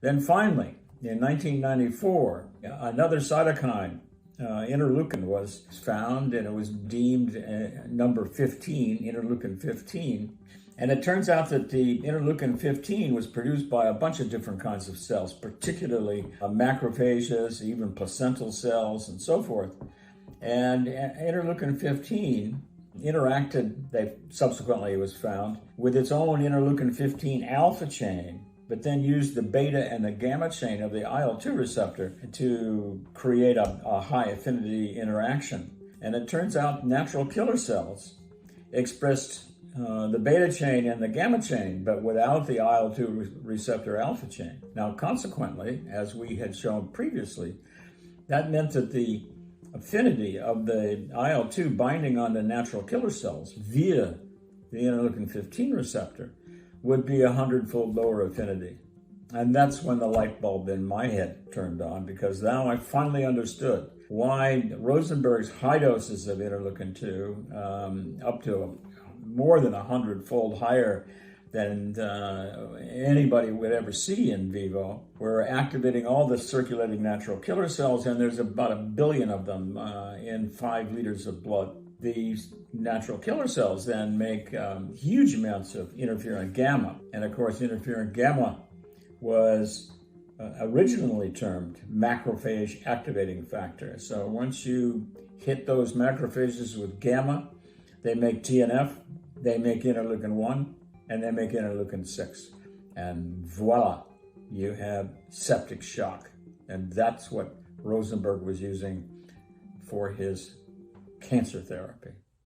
Then finally, in 1994, another cytokine, interleukin, was found, and it was deemed number 15, interleukin 15. And it turns out that the interleukin 15 was produced by a bunch of different kinds of cells, particularly macrophages, even placental cells, and so forth. And interleukin 15 interacted, subsequently it was found, with its own interleukin 15 alpha chain, but then used the beta and the gamma chain of the IL-2 receptor to create a high affinity interaction. And it turns out natural killer cells expressed the beta chain and the gamma chain, but without the IL-2 receptor alpha chain. Now, consequently, as we had shown previously, that meant that the affinity of the IL-2 binding on the natural killer cells via the interleukin 15 receptor would be 100-fold lower affinity. And that's when the light bulb in my head turned on, because now I finally understood why Rosenberg's high doses of interleukin 2, up to more than 100-fold higher than anybody would ever see in vivo, were activating all the circulating natural killer cells, and there's about 1 billion of them in 5 liters of blood. These natural killer cells then make huge amounts of interferon gamma, and of course interferon gamma was originally termed macrophage activating factor. So once you hit those macrophages with gamma, they make TNF, they make interleukin 1, and they make interleukin 6. And voila, you have septic shock. And that's what Rosenberg was using for his cancer therapy.